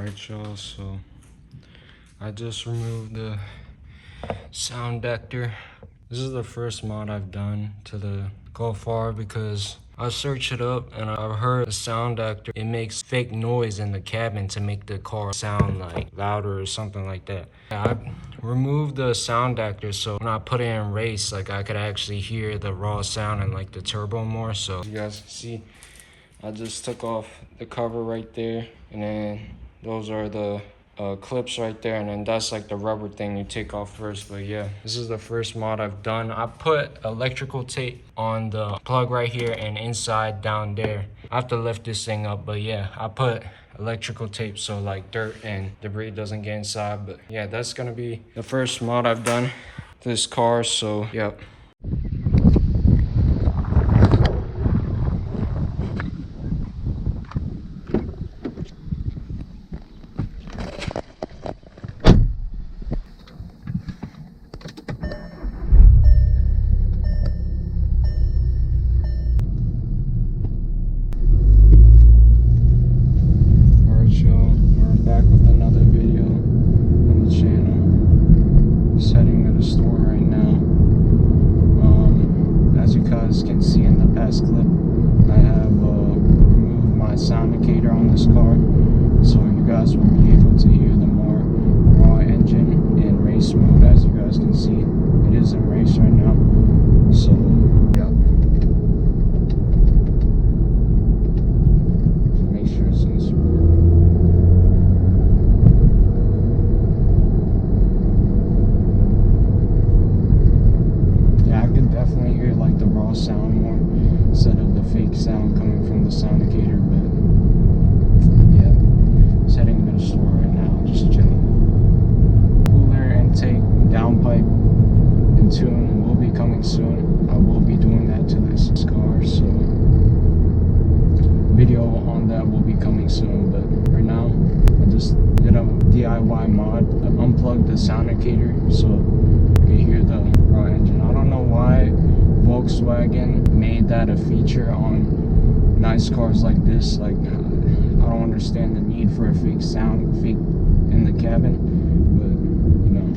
Alright y'all, so I just removed the Soundaktor. This is the first mod I've done to the Golf R because I searched it up and I've heard the Soundaktor, it makes fake noise in the cabin to make the car sound like louder or something like that. I removed the Soundaktor so when I put it in race, like I could actually hear the raw sound and like the turbo more. So you guys can see, I just took off the cover right there, and then those are the clips right there, and then that's like the rubber thing you take off first. But yeah, this is the first mod I've done. I put electrical tape on the plug right here and inside down there. I have to lift this thing up, but yeah, I put electrical tape so like dirt and debris doesn't get inside. But yeah, that's gonna be the first mod I've done to this car, so yep. Back with another video on the channel. Just heading to the store right now. As you guys can see in the past clip, I have removed my sound indicator on this car, so you guys will be able to hear the more raw engine in race mode. As you guys can see, it is in race right now. So yeah, make sure it's in sport. Definitely hear like the raw sound more instead of the fake sound coming from the sound indicator. But yeah, just heading to the store right now, just chilling. Cooler intake downpipe and tune will be coming soon. I will be doing that to this car, so video on that will be coming soon. But right now I just did a DIY mod. I unplugged the sound indicator so you hear the raw engine. I don't know why Volkswagen made that a feature on nice cars like this. Like, I don't understand the need for a fake sound, fake in the cabin, but you know.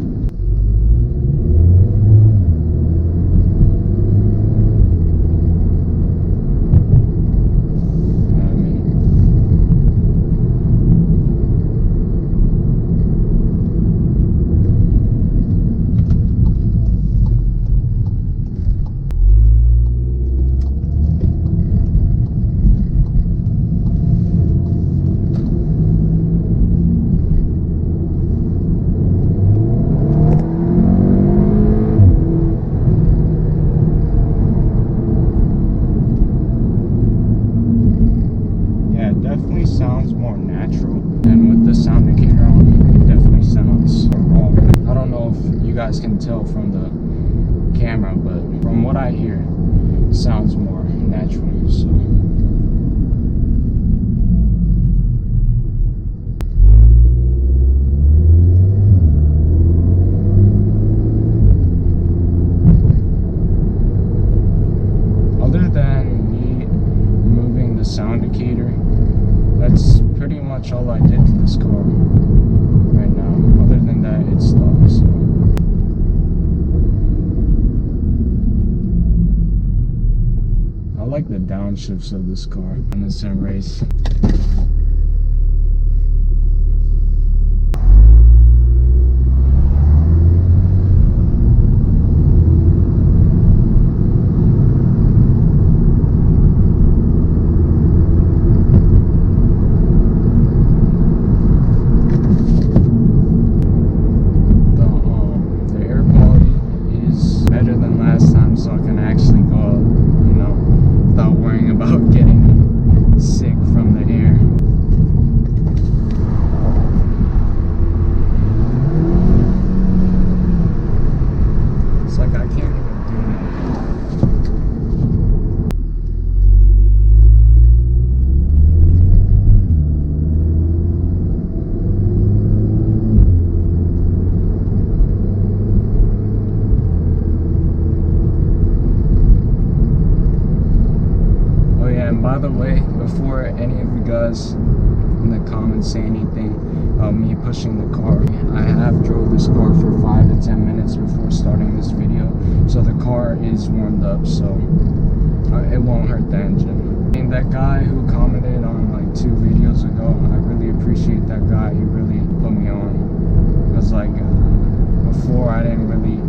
Definitely sounds more natural, and with the sound indicator on, it definitely sounds raw. I don't know if you guys can tell from the camera, but from what I hear, it sounds more natural. So other than me removing the sound indicator, that's pretty much all I did to this car right now. Other than that, it's stuck, so. I like the downshifts of this car on the sim race. So I can actually go up, you know, without worrying about getting sick from the air. It's like I can't even do that. And by the way, before any of you guys in the comments say anything, me pushing the car. I have drove this car for 5 to 10 minutes before starting this video, so the car is warmed up, so it won't hurt the engine. And that guy who commented on like 2 videos ago, I really appreciate that guy. He really put me on, because like before I didn't really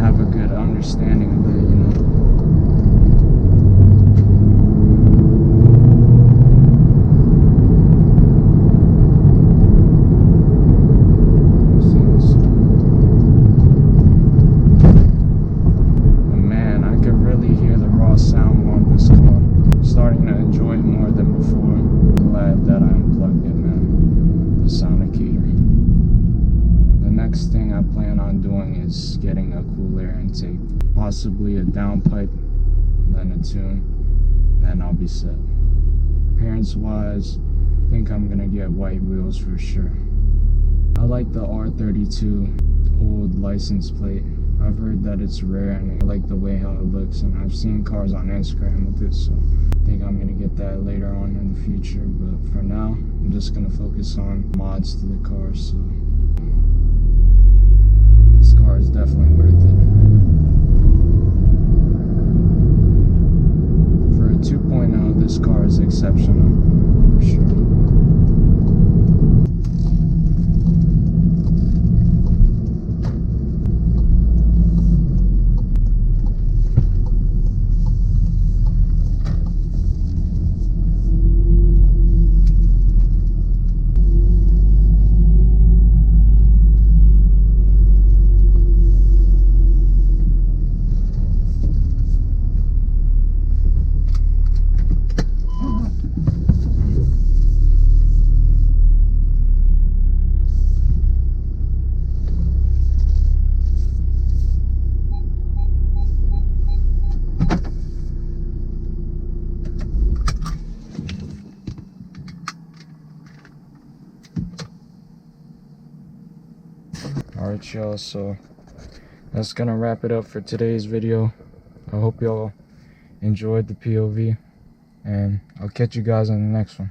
have a good understanding of it, you know. Starting to enjoy it more than before. Glad that I unplugged it, man. The Soundaktor. The next thing I plan on doing is getting a cool air intake. Possibly a downpipe, then a tune. Then I'll be set. Appearance wise, I think I'm gonna get white wheels for sure. I like the R32 old license plate. I've heard that it's rare and I like the way how it looks, and I've seen cars on Instagram with it, so I think I'm gonna get that later on in the future. But for now, I'm just gonna focus on mods to the car, so this car is definitely worth it. For a 2.0, this car is exceptional, for sure. Alright y'all, so that's gonna wrap it up for today's video. I hope y'all enjoyed the POV, and I'll catch you guys on the next one.